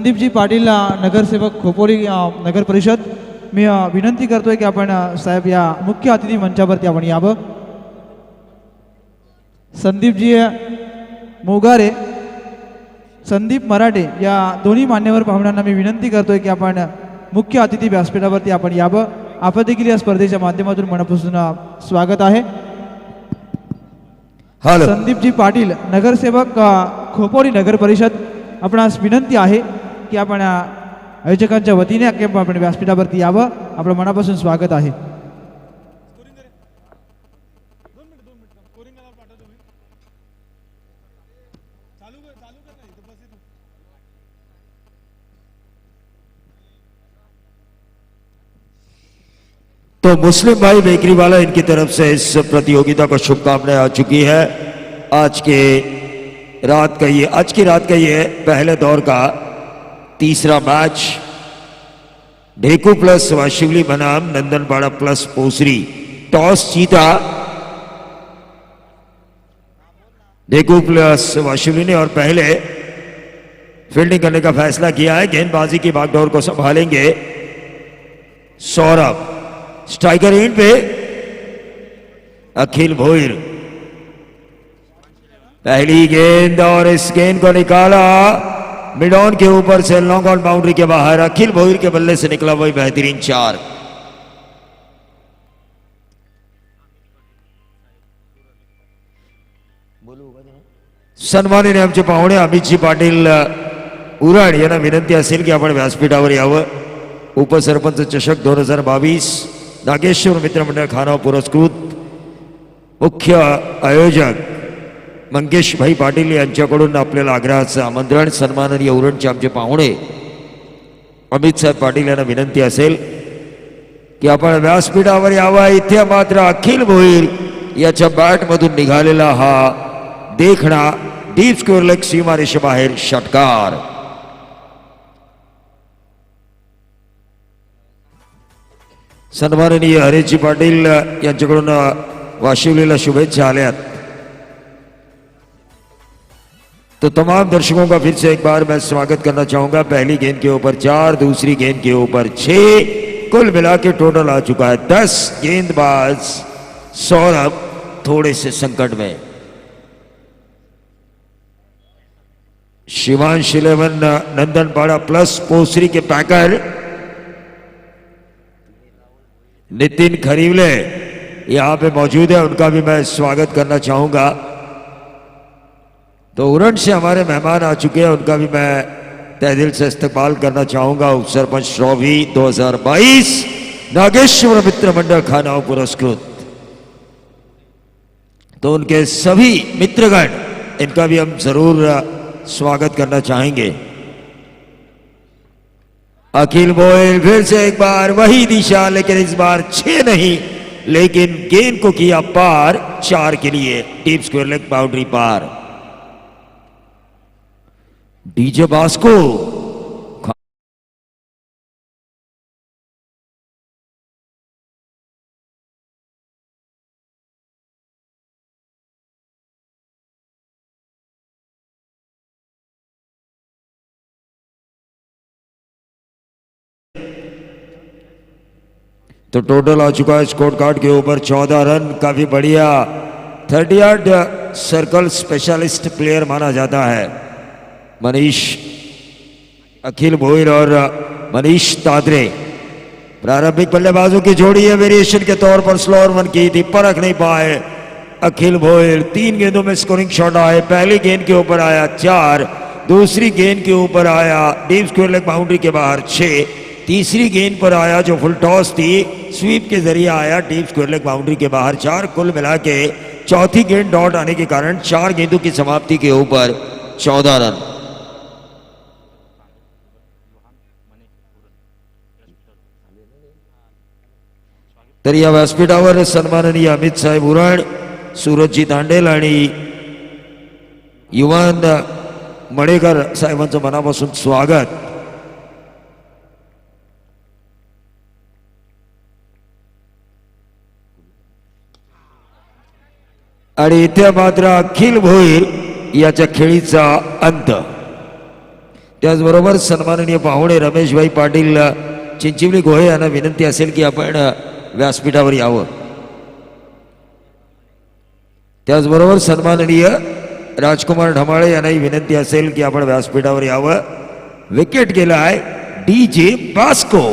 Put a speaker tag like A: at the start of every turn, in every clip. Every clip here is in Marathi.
A: संदीपजी पाटील नगरसेवक खोपोली नगर परिषद, मी विनंती करतोय की आपण साहेब या मुख्य अतिथी मंचावरती आपण यावं. संदीपजी मोगारे, संदीप मराठे या दोन्ही मान्यवर पाहुण्यांना मी विनंती करतोय की आपण मुख्य अतिथी व्यासपीठावरती आपण यावं. आपण देखील या स्पर्धेच्या माध्यमातून मनापासून स्वागत आहे. संदीपजी पाटील नगरसेवक खोपोली नगर परिषद, आपणास विनंती आहे की आपण आयोजकांच्या वतीने आपण व्यासपीठावरती यावं. आपलं मनापासून स्वागत आहे.
B: तो मुस्लिम भाई बेकरी वाला, इनकी तरफ से इस प्रतियोगिता को शुभकामनाएं आ चुकी है. आज की रात का ये पहले दौर का तीसरा मैच. ढेकू प्लस वाशिवली बनाम नंदनपाड़ा प्लस पोसरी. टॉस जीता ढेकू प्लस वाशिवली ने और पहले फील्डिंग करने का फैसला किया है. गेंदबाजी की बागडोर को संभालेंगे सौरभ. स्ट्राइकर एंड पे अखिल भोईर. पहली गेंद और इस गेंद को निकाला मिड ऑन के ऊपर से लॉन्ग ऑन बाउंड्री के बाहर. अखिल भोईर के बल्ले से निकला वही बेहतरीन चार. सन्माननीय आमचे पाहुणे अमितजी पाटील उराड यांना विनंती असेल की आपण व्यासपीठावर यावं. उपसरपंच चषक 2022 नागेश्वर मित्रमंडळ खानाव पुरस्कृत मुख्य आयोजक मंगेश भाई पाटील यांच्याकडून आपल्याला आग्रहाचं आमंत्रण. सन्माननीय उरणचे आमचे पाहुणे अमित साहेब पाटील यांना विनंती असेल की आपण व्यासपीठावर यावं. इथे मात्र अखिल भोईर याच्या बॅटमधून निघालेला हा देखणा डीप स्क्वेअर लेग सीमारेषेबाहेर षटकार. सन्माननीय हरेशजी पाटील यांच्याकडून वाशिवलीला शुभेच्छा आल्यात. तो तमाम दर्शकों का फिर से एक बार मैं स्वागत करना चाहूंगा. पहली गेंद के ऊपर 4, दूसरी गेंद के ऊपर 6, कुल मिला के टोटल आ चुका है 10. गेंदबाज सौरभ थोड़े से संकट में. शिवांश 11 नंदनपाड़ा प्लस पोसरी के पैकर नितिन खरीवले यहां पे मौजूद है. उनका भी मैं स्वागत करना चाहूंगा. तो उरण से हमारे मेहमान आ चुके हैं, उनका भी मैं तहे दिल से इस्तकबाल करना चाहूंगा. उप सरपंच ट्रॉफी 2022 नागेश्वर मित्र मंडल खानाव पुरस्कृत. तो उनके सभी मित्रगण, इनका भी हम जरूर स्वागत करना चाहेंगे. अखिल भोईर फिर से एक बार वही दिशा, लेकिन इस बार 6 नहीं, लेकिन गेंद को किया पार 4 के लिए. डीप स्क्वेयर लेग बाउंड्री पार. डीजे बास्को तो टोटल आ चुका है स्कोर कार्ड के ऊपर 14 रन. काफी बढ़िया. 30 यार्ड सर्कल स्पेशलिस्ट प्लेयर माना जाता है मनीष. अखिल भोईर और मनीष तादरे प्रारंभिक बल्लेबाजों की जोड़ी है. वेरिएशन के तौर पर स्लोअर वन की थी, परख नहीं पाए अखिल भोईर. 3 गेंदों में स्कोरिंग शॉट आए. पहली गेंद के ऊपर आया 4, दूसरी गेंद के ऊपर आया डीप स्क्वेयर लेग बाउंड्री के बाहर 6, तीसरी गेंद पर आया जो फुल टॉस थी, स्वीप के जरिए आया डीप स्क्वेयर लेग बाउंड्री के बाहर 4. कुल मिला के चौथी गेंद डॉट आने के कारण 4 गेंदों की समाप्ति के ऊपर 14 रन. तर या व्यासपीठावर सन्माननीय अमित साहेब उरण, सूरजजी दांडेल आणि युवन मणेकर साहेबांचं मनापासून स्वागत. आणि इथे मात्र अखिल भोईर याच्या खेळीचा अंत. त्याचबरोबर सन्माननीय पाहुणे रमेशभाई पाटील चिंचिवली गोहे यांना विनंती असेल की आपण व्यासपीठावर यावं. त्याचबरोबर सन्माननीय राजकुमार ढमाळे यांनाही विनंती असेल की आपण व्यासपीठावर यावं. विकेट गेला आहे DJ बास्को.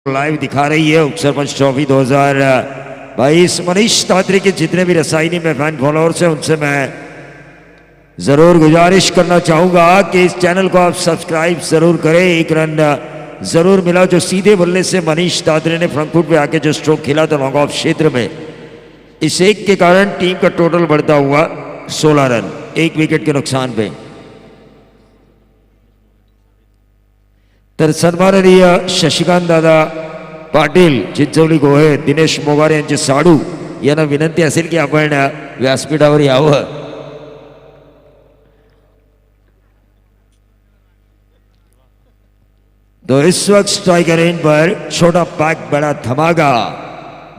B: लाइव दिखा रही है उपसरपंच ट्रॉफी 2022. मनीष तात्री के जितने भी रसायनी में फैन फॉलोअर्स हैं उनसे मैं जरूर गुजारिश करना चाहूंगा कि इस चैनल को आप सब्सक्राइब जरूर करें. एक रन जरूर मिला जो सीधे बल्ले से मनीष तात्री ने फ्रंट फुट पे आके जो स्ट्रोक खेला था लॉन्ग ऑफ क्षेत्र में. इस एक के कारण टीम का टोटल बढ़ता हुआ 16 रन 1 विकेट के नुकसान पे. तर सन्माननीय शशिकांत दादा पाटील चिंचवली गोहे दिनेश मोगारे यांचे साडू यांना विनंती असेल की आपण व्यासपीठावर यावं. तो इस वक्त स्ट्राइकर एंड पर छोटा पैक बड़ा धमाका.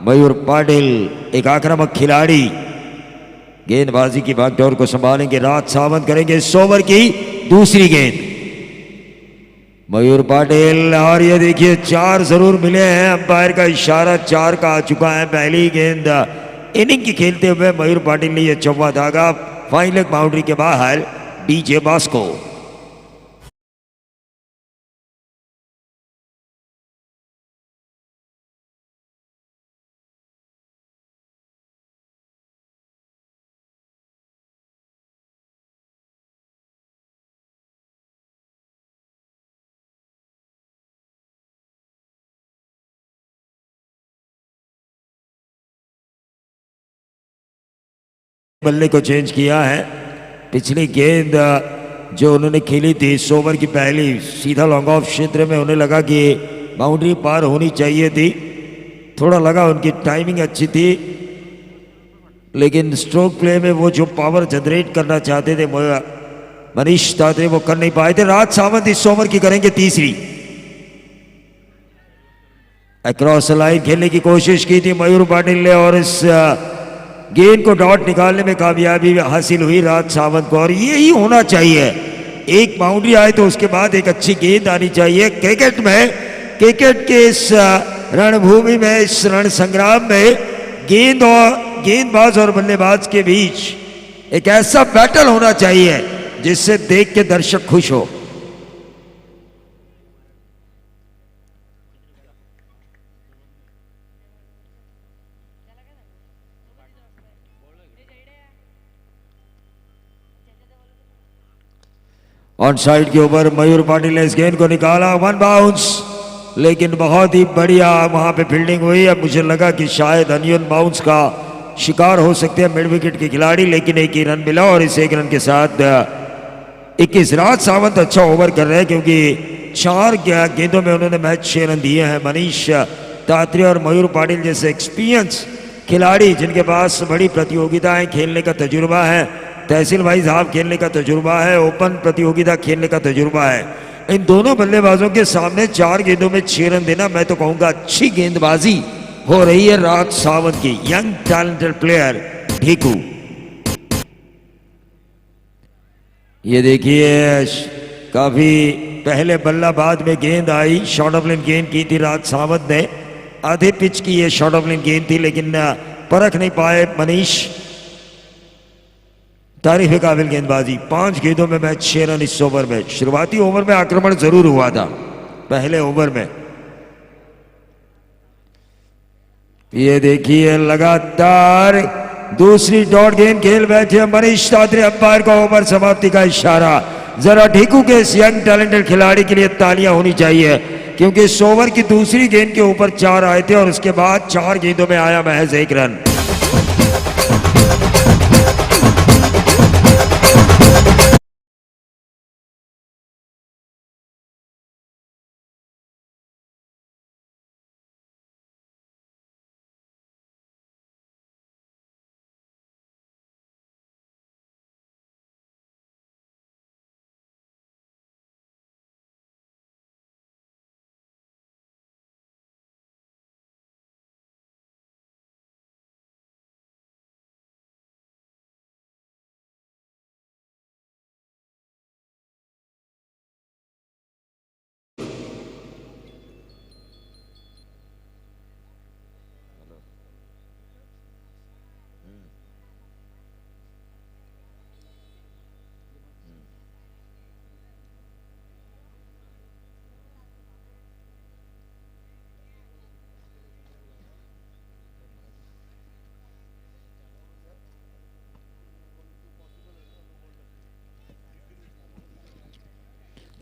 B: मयूर पाटिल एक आक्रामक खिलाड़ी गेंदबाजी की भागदौड़ को संभालेंगे. राज सावंत करेंगे इस ओवर की दूसरी गेंद. मयूर पाटिल और ये देखिए 4 जरूर मिले हैं. अंपायर का इशारा 4 का आ चुका है. पहली गेंद इनिंग की खेलते हुए मयूर पाटिल ने यह चौवा धागा फाइन लेग बाउंड्री के बाहर. DJ बास्को. बल्ले को चेंज किया है. पिछली गेंद जो उन्होंने खेली थी 100 ओवर की पहली सीधा लॉन्ग ऑफ क्षेत्र में उन्हें लगा कि बाउंड्री पार होनी चाहिए थी. थोड़ा लगा उनकी टाइमिंग अच्छी थी लेकिन स्ट्रोक प्ले में वो जो पावर जनरेट करना चाहते थे मनीष तात्री वो कर नहीं पाए थे. राज सावंत इस ओवर की करेंगे तीसरी. अक्रॉस लाइन खेलने की कोशिश की थी मयूर पाटिल ने और इस गेंद को डॉट निकालने में कामयाबी हासिल हुई राज सावंत को. और यही होना चाहिए. एक बाउंड्री आए तो उसके बाद एक अच्छी गेंद आनी चाहिए. क्रिकेट के इस रणभूमि में इस रण संग्राम में गेंदबाज और बल्लेबाज के बीच एक ऐसा बैटल होना चाहिए जिससे देख के दर्शक खुश हो। ऑन साइड के ऊपर मयूर पाटिल ने इस गेंद को निकाला, वन बाउंस, लेकिन बहुत ही बढ़िया वहां पे फील्डिंग हुई। अब मुझे लगा कि शायद अनियन बाउंस का शिकार हो सकते हैं मिड विकेट के खिलाड़ी, लेकिन एक ही रन मिला और इस एक रन के साथ 21। राज सावंत अच्छा ओवर कर रहे हैं क्योंकि 4 गेंदों में उन्होंने मैच 6 रन दिए हैं। मनीष तात्रे और मयूर पाटिल जैसे एक्सपीरियंस खिलाड़ी जिनके पास बड़ी प्रतियोगिताएं खेलने का तजुर्बा है, तहसील वाइज हाफ खेलने का तजुर्बा है, ओपन प्रतियोगिता खेलने का तजुर्बा है, इन दोनों बल्लेबाजों के सामने 4 गेंदों में 6 रन देना, मैं तो कहूंगा अच्छी गेंदबाजी हो रही है राज सावंत की। Young talented player Dheku. ये देखिए काफी पहले बल्ला बाद में गेंद आई, शॉर्ट ऑफ लाइन गेंद की थी राज सावंत ने, आधे पिच की ये शॉर्ट ऑफ लाइन गेंद थी, लेकिन परख नहीं पाए मनीष। तारीफ काबिल गेंदबाजी, 5 गेंदों में मैच 6 रन इस ओवर में। शुरुआती ओवर में आक्रमण जरूर हुआ था पहले ओवर में। ये देखिए लगातार दूसरी डॉट गेंद खेल बैठे मनीष तात्रे, अंपायर का ओवर समाप्ति का इशारा। जरा ढीकू के इस यंग टैलेंटेड खिलाड़ी के लिए तालियां होनी चाहिए क्योंकि इस ओवर की दूसरी गेंद के ऊपर 4 आए थे और उसके बाद 4 गेंदों में आया महज 1 रन।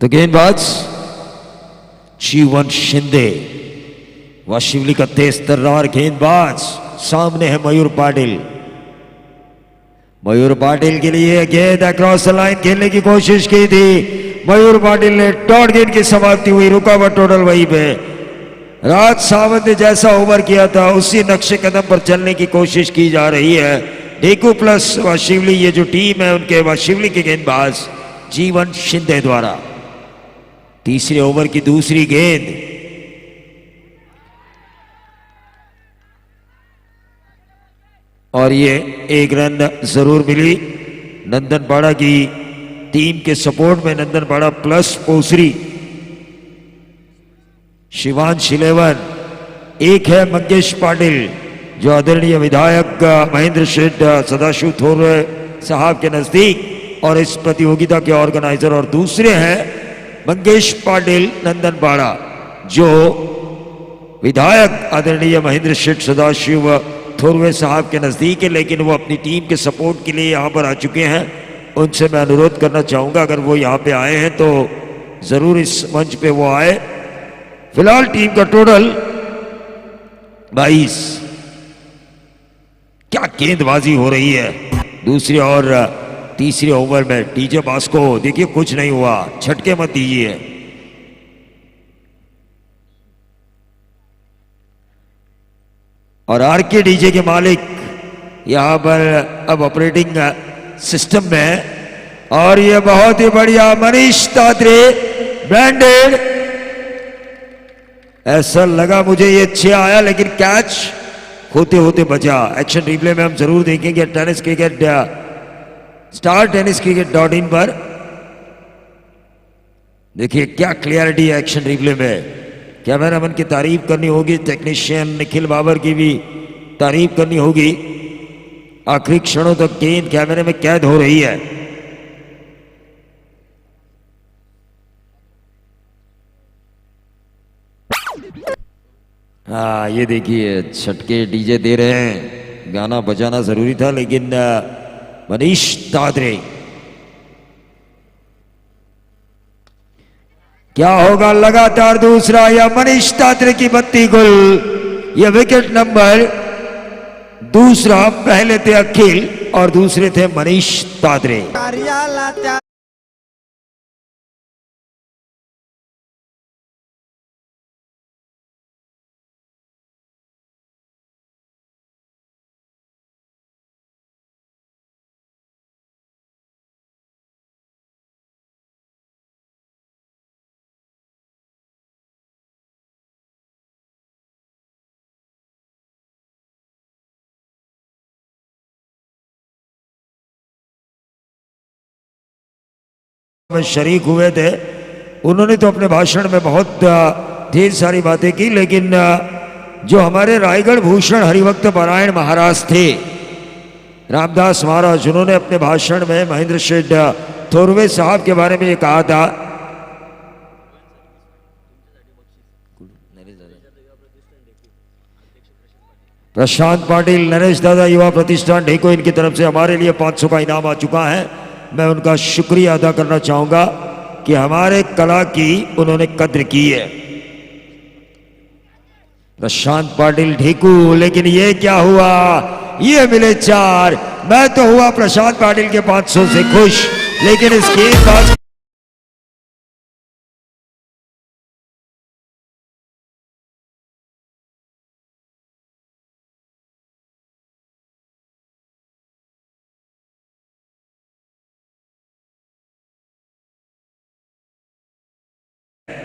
B: तो गेंदबाज जीवन शिंदे, वाशिवली का तेज तर्रार गेंदबाज, सामने है मयूर पाटिल। मयूर पाटिल के लिए गेंद अक्रॉस द लाइन खेलने की कोशिश की थी, मयूर पाटिल ने डॉट गेंद की समाप्ति हुई, रुकावट टोटल वहीं पे। राज सावंत ने जैसा ओवर किया था उसी नक्शे कदम पर चलने की कोशिश की जा रही है। ढीकू प्लस वाशिवली, ये जो टीम है उनके वाशिवली के गेंदबाज जीवन शिंदे द्वारा। तीसरे ओवर की दूसरी गेंद, और ये 1 रन जरूर मिली नंदनपाड़ा की टीम के सपोर्ट में। नंदनपाड़ा प्लस पोसरी, शिवांश 11, एक है मंगेश पाटिल जो आदरणीय विधायक महेंद्र शेठ सदाशिव थोरवे साहब के नजदीक और इस प्रतियोगिता के ऑर्गेनाइजर, और दूसरे हैं मंगेश पाटिल नंदनपाड़ा जो विधायक आदरणीय महेंद्र शेठ सदाशिव थोरवे साहब के नजदीक है, लेकिन वो अपनी टीम के सपोर्ट के लिए यहां पर आ चुके हैं। उनसे मैं अनुरोध करना चाहूंगा अगर वो यहां पे आए हैं तो जरूर इस मंच पे वो आए। फिलहाल टीम का टोटल 22। क्या गेंदबाजी हो रही है दूसरी और तीसरे ओवर में। टीजे बास्को, देखिए कुछ नहीं हुआ, छटके मत दीजिए। और आरके डीजे के मालिक यहां पर अब ऑपरेटिंग सिस्टम में, और ये बहुत ही बढ़िया मनीष तात्रे ब्रांडेड। ऐसा लगा मुझे ये 6 आया लेकिन कैच होते होते बचा। एक्शन रिप्ले में हम जरूर देखेंगे टेनिस क्रिकेट स्टार टेनिस क्रिकेट.in पर। देखिए क्या क्लियरिटी है एक्शन रिप्ले में। कैमरामैन की तारीफ करनी होगी, टेक्नीशियन निखिल बाबर की भी तारीफ करनी होगी। आखिरी क्षणों तक गेंद कैमरे में कैद हो रही है। हाँ, ये देखिए छटके डीजे दे रहे हैं। गाना बजाना जरूरी था, लेकिन मनीष तादरे, क्या होगा लगातार दूसरा या मनीष तादरे की बत्ती गुल। यह विकेट नंबर दूसरा, पहले थे अखिल और दूसरे थे मनीष तादरे। में शरीक हुए थे, उन्होंने तो अपने भाषण में बहुत ढेर सारी बातें की, लेकिन जो हमारे रायगढ़ भूषण हरिभक्त पारायण महाराज थे, रामदास महाराज, उन्होंने अपने भाषण में महेंद्र शेठ थोरवे साहब के बारे में ये कहा था। प्रशांत पाटिल, नरेश दादा युवा प्रतिष्ठान ढेको, इनकी तरफ से हमारे लिए 500 का इनाम आ चुका है। मैं उनका शुक्रिया अदा करना चाहूंगा कि हमारे कला की उन्होंने कद्र की है। प्रशांत पाटिल ढेकू, लेकिन ये क्या हुआ, ये मिले 4। मैं तो हुआ प्रशांत पाटिल के 500 से खुश, लेकिन इस गेंदबाज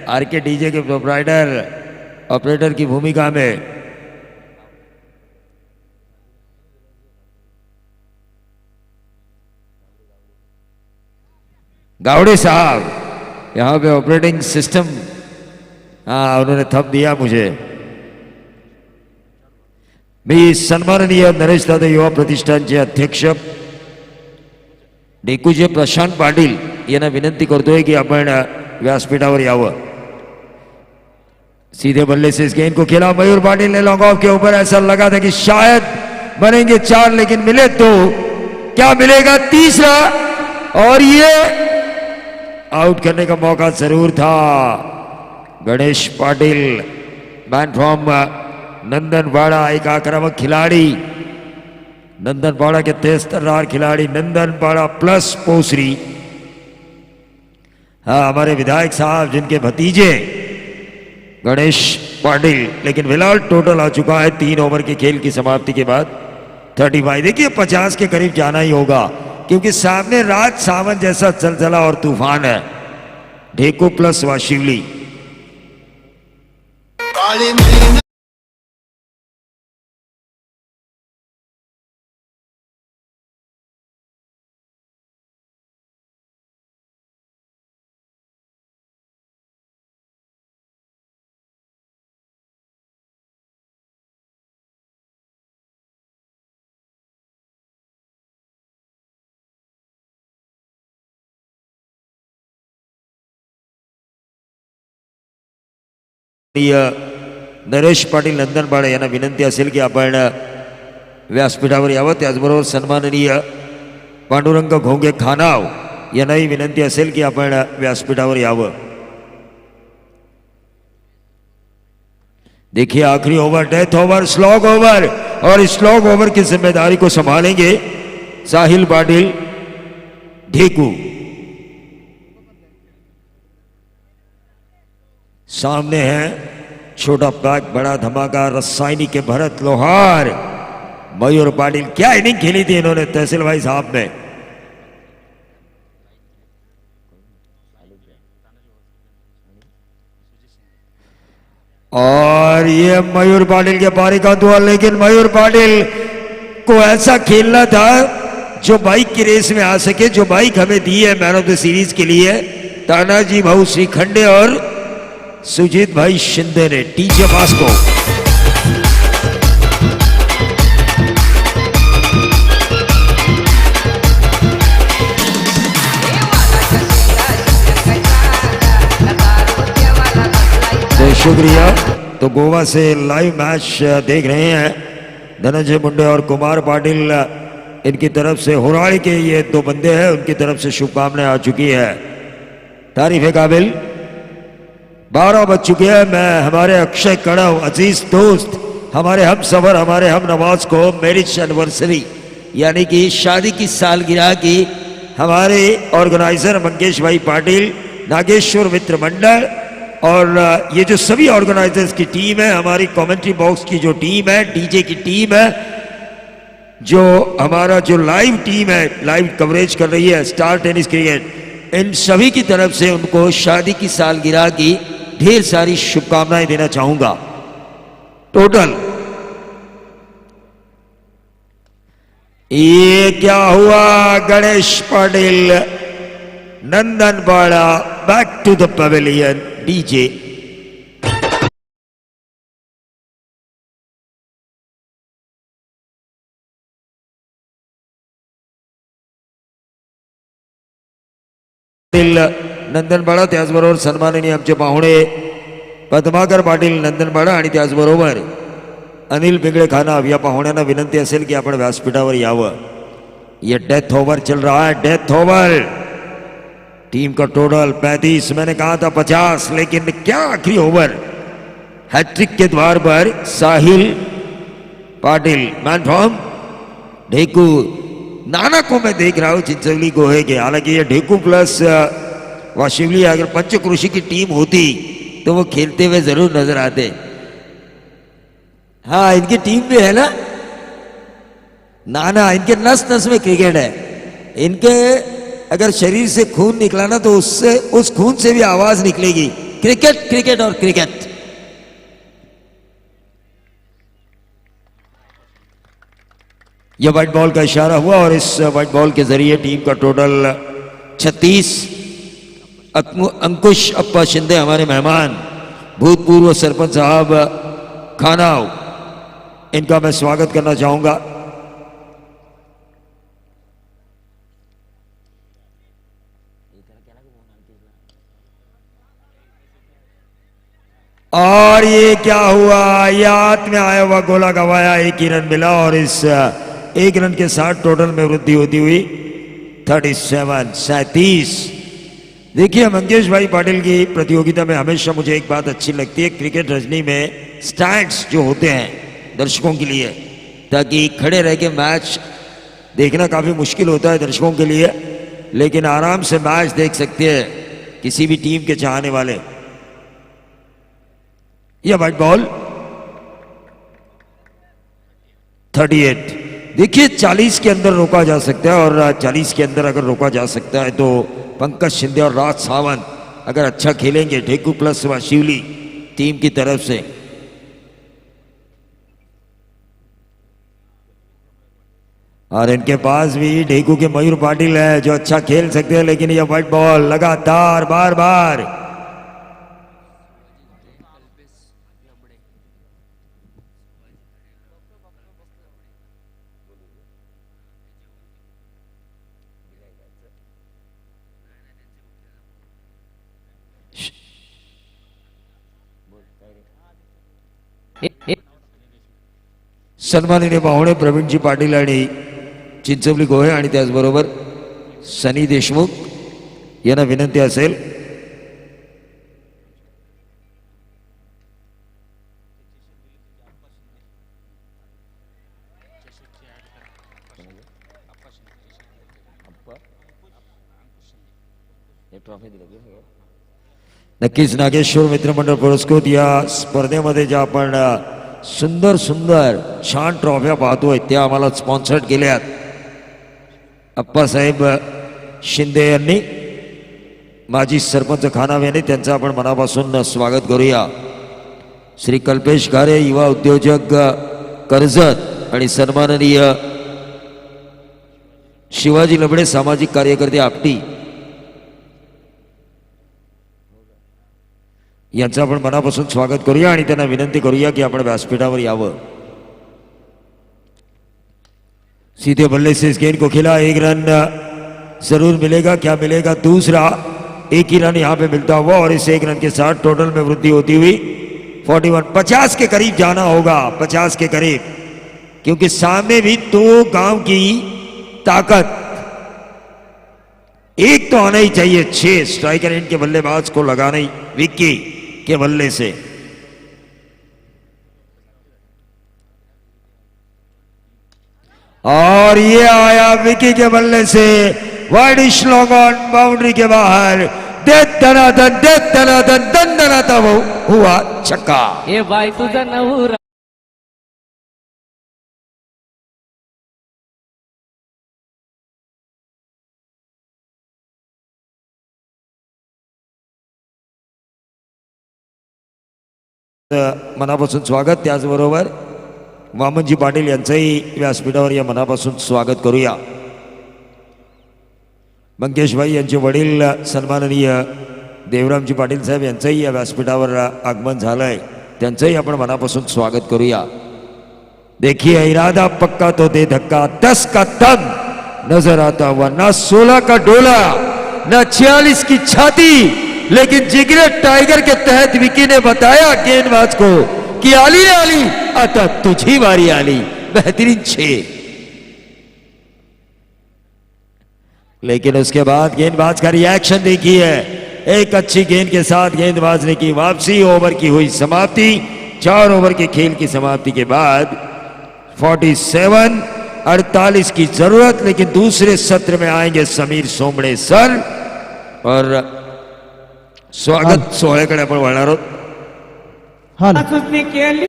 B: आरके डीजे के प्रोप्राइटर ऑपरेटर की भूमिका में गावड़े साहब यहां पे ऑपरेटिंग सिस्टम, हाँ उन्होंने थप दिया मुझे मी। सन्माननीय नरेश दादा युवा प्रतिष्ठानचे अध्यक्ष डेकूचे प्रशांत पाटील यांना विनंती करतोय की आपण व्यासपीठावर यावं। सीधे बल्ले से इस गेंद को खेला मयूर पाटिल ने लॉन्ग ऑफ के ऊपर। ऐसा लगा था कि शायद बनेंगे 4, लेकिन मिले 2। क्या मिलेगा तीसरा, और ये आउट करने का मौका जरूर था। गणेश पाटिल, मैन फ्रॉम नंदनवाड़ा, एक आक्रामक खिलाड़ी, नंदनवाड़ा के तेज तर्रार खिलाड़ी, नंदनवाड़ा प्लस पोसरी। हाँ, हमारे विधायक साहब जिनके भतीजे गणेश पाटिल, लेकिन फिलहाल टोटल आ चुका है 3 ओवर के खेल की समाप्ति के बाद 35। देखिए 50 के करीब जाना ही होगा, क्योंकि सामने राज सावन जैसा चलचला और तूफान है। ढेको प्लस वाशिवली। नरेश पाटील नंदनबाळे यांना विनंती असेल की आपण व्यासपीठावर यावं। त्याचबरोबर सन्माननीय पांडुरंग घोंगे खानाव यांनाही विनंती असेल की आपण व्यासपीठावर यावं। देखिए आखिरी over, death over, slog over, और इस स्लॉग ओवर की जिम्मेदारी को संभालेंगे साहिल पाटिल ढेकू। सामने है छोटा पैक बड़ा धमाका, रसायनी के भरत लोहार, मयूर पाटिल। क्या इनिंग खेली थी इन्होंने तहसील भाई साहब ने। और ये मयूर पाटिल के पारी का दुआ, लेकिन मयूर पाटिल को ऐसा खेलना था जो बाइक की रेस में आ सके, जो बाइक हमें दी है मैन ऑफ द सीरीज के लिए तानाजी भाऊ श्रीखंडे और सुजीत भाई शिंदे ने। टीजे मास्को शुक्रिया। तो गोवा से लाइव मैच देख रहे हैं धनंजय मुंडे और कुमार पाटिल, इनकी तरफ से होराड़ी के ये दो बंदे हैं, उनकी तरफ से शुभकामनाएं आ चुकी है। तारीफ काबिल 12 बज चुके हैं। मैं हमारे अक्षय कड़व अजीज दोस्त, हमारे हम सफर, हमारे हम नवाज को मैरिज एनिवर्सरी यानी कि शादी की सालगिरह की हमारे ऑर्गेनाइजर मंगेश भाई पाटिल, नागेश्वर मित्र मंडल और ये जो सभी ऑर्गेनाइजर्स की टीम है, हमारी कमेंट्री बॉक्स की जो टीम है, डीजे की टीम है, जो हमारा जो लाइव टीम है, लाइव कवरेज कर रही है स्टार टेनिस क्रिकेट, इन सभी की तरफ से उनको शादी की सालगिरह की ढेर सारी शुभकामनाएं देना चाहूंगा। टोटल ये क्या हुआ, Ganesh Patil, Nandan Bada, back to the pavilion, DJ. Nandanbada, त्याचबरोबर सन्माननीय आमचे पाहुणे पद्माकर पाटील नंदनबाडा आणि त्याचबरोबर अनिल पिंगळे खानाव या पाहुण्यांना विनंती असेल की आपण व्यासपीठावर यावं। ये डेथ ओवर चल रहा है, डेथ ओवर। टीम का टोटल 35, मैंने कहा था 50, लेकिन क्या आखिरी ओवर। हैट्रिक के द्वार पर साहिल पाटिल, मैन फ्रॉम ढेकू। नाना को मैं देख रहा हूं चिंचोली गोहे के, हालांकि ये ढेकू प्लस वाशिवली अगर पंचक्रोशी की टीम होती तो वो खेलते हुए जरूर नजर आते। हाँ, इनकी टीम भी है ना, नाना, इनके नस नस में क्रिकेट है। इनके अगर शरीर से खून निकला ना तो उससे, उस खून से भी आवाज निकलेगी, क्रिकेट क्रिकेट और क्रिकेट। यह व्हाइट बॉल का इशारा हुआ और इस व्हाइट बॉल के जरिए टीम का टोटल 36। अंकुश अप्पा शिंदे हमारे मेहमान, भूतपूर्व सरपंच साहब खानाव, इनका मैं स्वागत करना चाहूंगा। और ये क्या हुआ, ये हाथ में आया हुआ गोला गवाया, एक ही रन मिला और इस एक रन के साथ टोटल में वृद्धि होती हुई 37। देखिए, मंगेश भाई पाटिल की प्रतियोगिता में हमेशा मुझे एक बात अच्छी लगती है, क्रिकेट रजनी में स्टैंड्स जो होते हैं दर्शकों के लिए, ताकि खड़े रह के मैच देखना काफी मुश्किल होता है दर्शकों के लिए, लेकिन आराम से मैच देख सकते हैं किसी भी टीम के चाहने वाले। यह व्हाइट बॉल 38। देखिए, 40 के अंदर रोका जा सकता है और 40 के अंदर अगर रोका जा सकता है तो पंकज शिंदे और राज सावंत अगर अच्छा खेलेंगे ढेकू प्लस वाशिवली टीम की तरफ से। और इनके पास भी ढेकू के मयूर पाटिल है जो अच्छा खेल सकते हैं, लेकिन यह व्हाइट बॉल लगातार बार बार सन्माननीय पाहुणे प्रवीणजी पाटील आणि चिंचवली गोहे आणि त्याचबरोबर सनी देशमुख यांना विनंती असेल नक्कीच नागेश्वर मित्रमंडळ पुरस्कृत या स्पर्धेमध्ये ज्या आपण सुंदर सुंदर छान ट्रॉफ्या पाहतोय त्या आम्हाला स्पॉन्सर्ड केल्यात अप्पासाहेब शिंदे यांनी, माजी सरपंच खानाव यांनी, त्यांचं आपण मनापासून स्वागत करूया। श्री कल्पेश घारे युवा उद्योजक कर्जत आणि सन्माननीय शिवाजी लबडे सामाजिक कार्यकर्ते आपटी यांचं आपण मनापासून स्वागत करूया आणि त्यांना विनंती करूया की आपण व्यासपीठावर यावं। सीधे बल्ले से इस गेंद को खेला, एक रन जरूर मिलेगा, क्या मिलेगा, दूसरा एक ही रन यहां पे मिलता हुआ और इस एक रन के साथ टोटल में वृद्धि होती हुई 41 50 के करीब जाना होगा, 50 के करीब, क्योंकि सामने भी दो गांव की ताकत, एक तो आना ही चाहिए 6 स्ट्राइकर एंड के बल्लेबाज को लगाना ही विक्की के बल्ले से। और ये आया विकी के बल्ले से वाइड लॉन्ग ऑन बाउंड्री के बाहर, दन दनादन वो हुआ छक्का।
C: ए बाई तुझा नवरा
B: मनापासून स्वागत, त्याचबरोबर वामनजी पाटील यांचंही व्यासपीठावर या मनापासून स्वागत करूया। मंकेशभाई यांचे वडील सन्माननीय देवरामजी पाटील साहेब यांचंही या व्यासपीठावर आगमन झालंय, त्यांचंही आपण मनापासून स्वागत करूया। देखिए इरादा पक्का तो दे धक्का, 10 का दम नजर आता हुआ, ना 16 का डोला ना 46 की छाती, लेकिन जिगरे टाइगर के तहत विकी ने बताया गेंदबाज को कि आली आली आता तुझी बारी आली। बेहतरीन 6, लेकिन उसके बाद गेंदबाज का रिएक्शन देखिए, एक अच्छी गेंद के साथ गेंदबाज ने की वापसी, ओवर की हुई समाप्ति। 4 ओवर के खेल की समाप्ति के बाद 48 की जरूरत, लेकिन दूसरे सत्र में आएंगे समीर सोमड़े सर। और स्वागत सोहळ्याकडे आपण वळणार आहोत।
A: हाल
C: सुटणी केली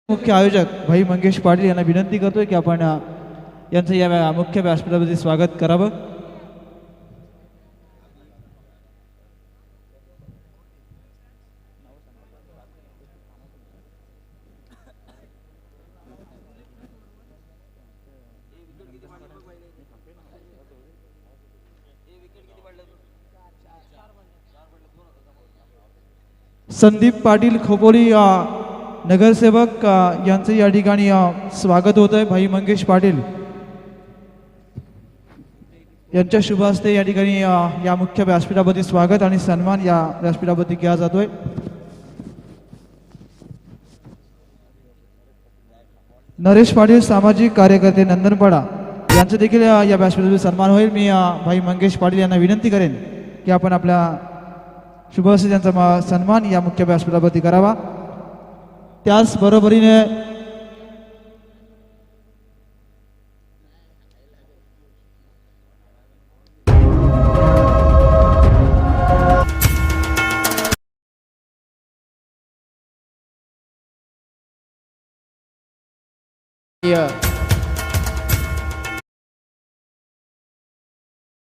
A: मुख्य आयोजक भाई मंगेश पाटील यांना विनंती करतोय की आपण यांचं या मुख्य व्यासपीठामध्ये स्वागत करावं। संदीप पाटील खोपोली नगरसेवक यांचं या ठिकाणी स्वागत होत आहे। भाई मंगेश पाटील यांच्या शुभ हस्ते या ठिकाणी या मुख्य व्यासपीठावरती स्वागत आणि सन्मान या व्यासपीठावरती केला जातोय। नरेश पाटील सामाजिक कार्यकर्ते नंदनपाडा यांचं देखील या व्यासपीठावरती सन्मान होईल। मी भाई मंगेश पाटील यांना विनंती करेन की आपण आपल्या शुभ हस्ते त्यांचा सन्मान या मुख्य व्यासपीठावरती करावा। त्याच बरोबरीने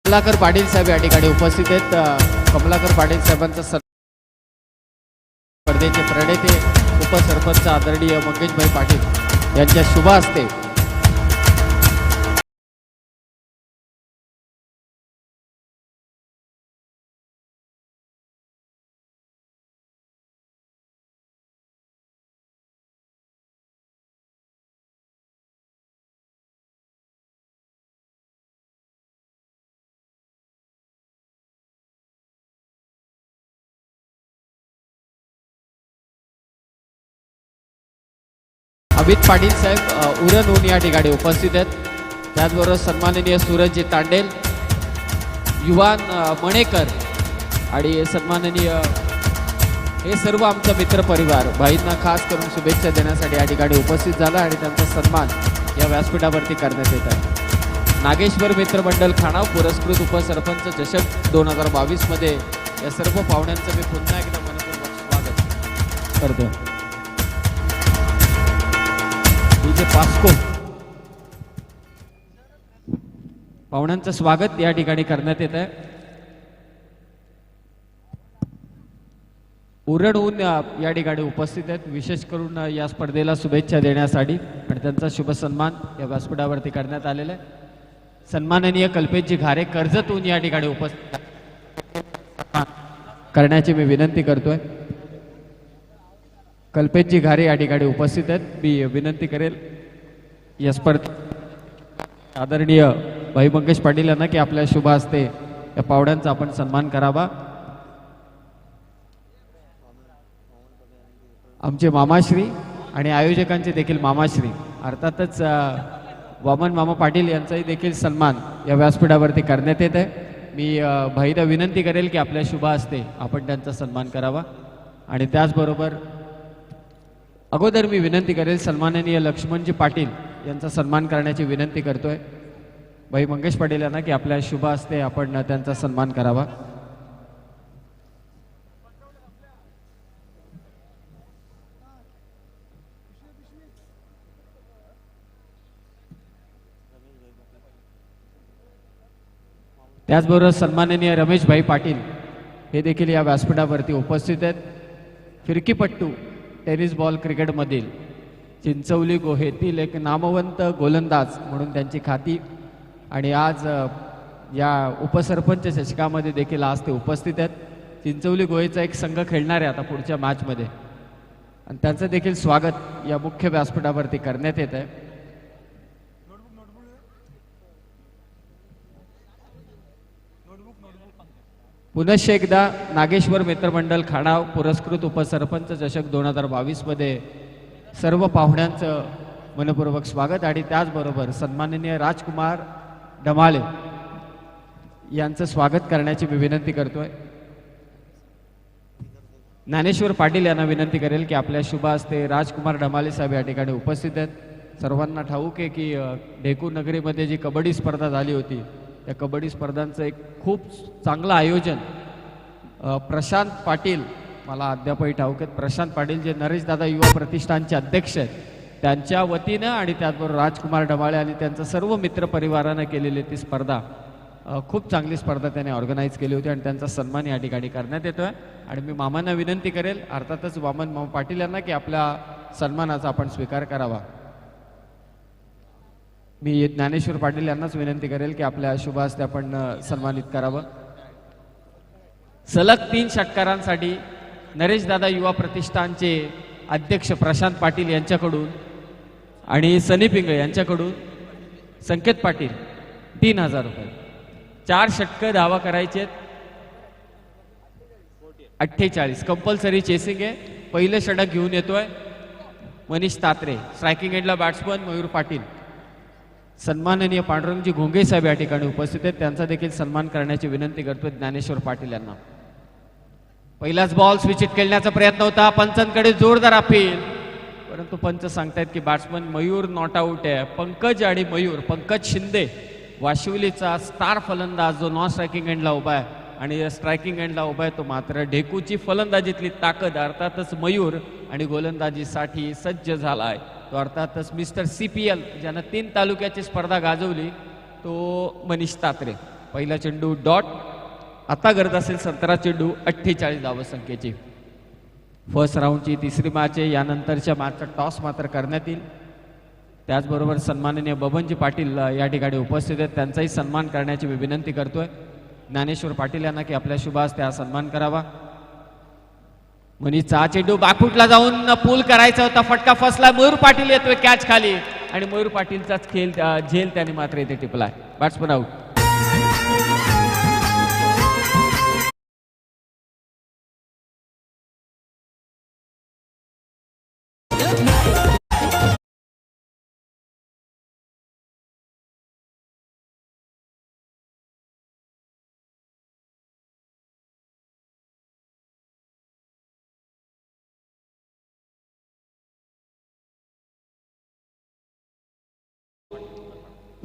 C: कमलाकर पाटील साहेब या ठिकाणी उपस्थित आहेत। कमलाकर पाटील साहेबांचा स्पर्धेचे प्रणेते उपसरपंच आदरणीय मंगेशभाई पाटील यांच्या शुभ हस्ते अमित पाटील साहेब उरण ऊन या ठिकाणी उपस्थित आहेत। त्याचबरोबर सन्माननीय सूरजजी तांडेल, युवान मणेकर आणि सन्माननीय हे सर्व आमचा मित्रपरिवार भाईंना खास करून शुभेच्छा देण्यासाठी या ठिकाणी उपस्थित झाला आणि त्यांचा सन्मान या व्यासपीठावरती करण्यात येत आहे। नागेश्वर मित्रमंडळ खाणाव पुरस्कृत उपसरपंच चषक 2022 मध्ये या सर्व पाहुण्यांचं मी पुन्हा एकदा मनपूर्वक स्वागत करतो। पास्को पाहुण्यांचं स्वागत या ठिकाणी करण्यात येत आहे। उरणहून या ठिकाणी उपस्थित आहेत. विशेष करून या स्पर्धेला शुभेच्छा देण्यासाठी आणि त्यांचा शुभ सन्मान या व्यासपीठावरती करण्यात आलेला आहे. सन्माननीय कल्पेशजी घारे कर्जतहून या ठिकाणी उपस्थित करण्याची मी विनंती करतोय. कल्पेशजी घारे या ठिकाणी उपस्थित आहेत. मी विनंती करेल या स्पर्धेत आदरणीय भाई मंगेश पाटील यांना की आपल्या शुभ हस्ते या पावड्यांचा आपण सन्मान करावा. आमचे मामाश्री आणि आयोजकांचे देखील मामाश्री अर्थातच वामन मामा पाटील यांचाही देखील सन्मान या व्यासपीठावरती करण्यात येत आहे. मी भाईला विनंती करेल की आपल्या शुभ हस्ते आपण त्यांचा सन्मान करावा. आणि त्याचबरोबर अगोदर मी विनंती करेल सन्माननीय लक्ष्मणजी पाटील यांचा सन्मान करण्याची विनंती करतोय भाई मंगेश पाटील यांना की आपल्या शुभ हस्ते आपण त्यांचा सन्मान करावा. त्याचबरोबर सन्माननीय रमेशभाई पाटील हे देखील या व्यासपीठावरती उपस्थित आहेत. फिरकीपट्टू टेनिस बॉल क्रिकेटमधील चिंचवली गोहेतील एक नामवंत गोलंदाज म्हणून त्यांची ख्याती आणि आज या उपसरपंच चषकामध्ये देखील आज ते उपस्थित आहेत. चिंचवली गोहेचा एक संघ खेळणार आहे आता पुढच्या मॅचमध्ये आणि त्यांचं देखील स्वागत या मुख्य व्यासपीठावरती करण्यात येत आहे. पुनश्च एकदा नागेश्वर मित्रमंडळ खाणाव पुरस्कृत उपसरपंच चषक 2022 मध्ये सर्व पाहुण्यांचं मनपूर्वक स्वागत आणि त्याचबरोबर सन्माननीय राजकुमार डमाळे यांचं स्वागत करण्याची मी विनंती करतोय. ज्ञानेश्वर पाटील यांना विनंती करेल की आपल्या शुभ हस्ते राजकुमार डमाळे साहेब या ठिकाणी उपस्थित आहेत. सर्वांना ठाऊक आहे की ढेकू नगरीमध्ये जी कबड्डी स्पर्धा झाली होती त्या कबड्डी स्पर्धांचं एक खूप चांगलं आयोजन प्रशांत पाटील मला अद्यापही ठाऊक आहेत. प्रशांत पाटील जे नरेशदादा युवा प्रतिष्ठानचे अध्यक्ष आहेत त्यांच्या वतीनं आणि त्याचबरोबर राजकुमार डमाळे आणि त्यांचं सर्व मित्रपरिवारानं केलेली ती स्पर्धा खूप चांगली स्पर्धा त्याने ऑर्गनाईज केली होती आणि त्यांचा सन्मान या ठिकाणी करण्यात येतो आहे. आणि मी मामांना विनंती करेल अर्थातच वामन मामा पाटील यांना की आपल्या सन्मानाचा आपण स्वीकार करावा. मी ज्ञानेश्वर पाटील यांनाच विनंती करेल की आपल्या शुभ हस्ते आपण सन्मानित करावं. सलग 3 षटकारांसाठी नरेशदादा युवा प्रतिष्ठानचे अध्यक्ष प्रशांत पाटील यांच्याकडून आणि सनी पिंगळे यांच्याकडून संकेत पाटील 3000 रुपये. 4 षटकं धावा करायचे 48 कंपल्सरी चेसिंग आहे. पहिलं षटक घेऊन येतोय मनीष तात्रे. स्ट्रायकिंग एंडला बॅट्समन मयूर पाटील. सन्माननीय पांडुरंगजी घोंगे साहेब या ठिकाणी उपस्थित आहेत. त्यांचा देखील सन्मान करण्याची विनंती करतोय ज्ञानेश्वर पाटील यांना. पहिलाच बॉल स्विचित खेळण्याचा प्रयत्न होता. पंचांकडे जोरदार अपील परंतु पंच सांगतायत की बॅट्समन मयूर नॉट आउट आहे. पंकज आणि मयूर पंकज शिंदे वाशिवलीचा स्टार फलंदाज जो नॉन स्ट्रायकिंग एंडला उभा आहे आणि स्ट्रायकिंग एंडला उभा आहे तो मात्र ढेकूची फलंदाजीतली ताकद अर्थातच मयूर आणि गोलंदाजीसाठी सज्ज झाला आहे तो अर्थातच मिस्टर CPL ज्यानं 3 तालुक्याची स्पर्धा गाजवली तो मनीष तात्रे. पहिला चेंडू डॉट. आता गरज असेल 17 चेंडू 48 धावसंख्येची. फर्स्ट राऊंडची तिसरी मॅच आहे. यानंतरच्या मॅचचा टॉस मात्र करण्यात येईल. त्याचबरोबर सन्माननीय बबनजी पाटील या ठिकाणी उपस्थित आहेत. त्यांचाही सन्मान करण्याची मी विनंती करतोय ज्ञानेश्वर पाटील यांना की आपल्या शुभ हस्ते हा सन्मान करावा. मनीषचा चेंडू बॅकफुटला जाऊन पूल करायचा होता. फटका फसला. मयूर पाटील येतोय कॅच खाली आणि मयूर पाटीलचाच खेळ झेल त्याने मात्र इथे टिपलाय. Batsman out.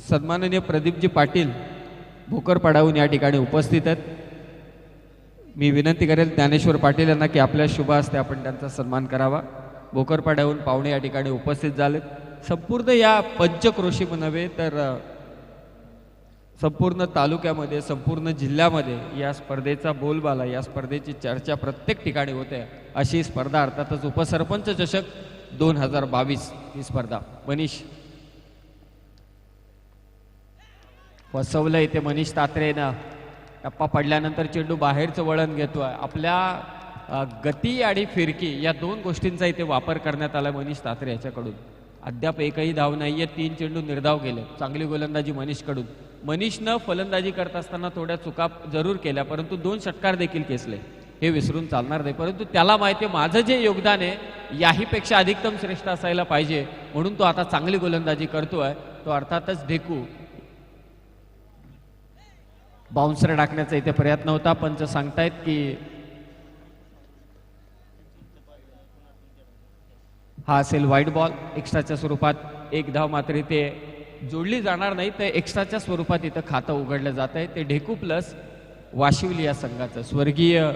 C: सन्माननीय प्रदीपजी पाटील भोकरपाड्याहून या ठिकाणी उपस्थित आहेत. मी विनंती करेल ज्ञानेश्वर पाटील यांना की आपल्या शुभ हस्ते आपण त्यांचा सन्मान करावा. भोकरपाड्याहून पाहुणे या ठिकाणी उपस्थित झालेत. संपूर्ण या पंचक्रोशी नव्हे तर संपूर्ण तालुक्यामध्ये संपूर्ण जिल्ह्यामध्ये या स्पर्धेचा बोलबाला या स्पर्धेची चर्चा प्रत्येक ठिकाणी होते. अशी स्पर्धा, अर्थातच उपसरपंच चषक 2022 ही स्पर्धा. मनीष फसवलं इथे मनीष तात्रेनं. टप्पा पडल्यानंतर चेंडू बाहेरचं वळण घेतोय. आपल्या गती आणि फिरकी या दोन गोष्टींचा इथे वापर करण्यात आला मनीष तात्रे याच्याकडून. अद्याप एकही धाव नाहीये, 3 चेंडू निर्धाव गेले. चांगली गोलंदाजी मनीषकडून. मनीषनं फलंदाजी करत असताना थोड्या चुका जरूर केल्या, परंतु 2 षटकार देखील खेचले, हे विसरून चालणार नाही. परंतु त्याला माहिती आहे माझं जे योगदान आहे याहीपेक्षा अधिकतम श्रेष्ठ असायला पाहिजे, म्हणून तो आता चांगली गोलंदाजी करतोय. तो अर्थातच ढेकू. बाउन्सर टाकण्याचा इथे प्रयत्न होता. पंच सांगतायत की हा असेल वाईट बॉल. एक्स्ट्राच्या स्वरूपात 1 धाव मात्र इथे जोडली जाणार नाही, तर एक्स्ट्राच्या स्वरूपात इथं खातं उघडलं जात आहे. ते ढेकू प्लस वाशिवली या संघाचं. स्वर्गीय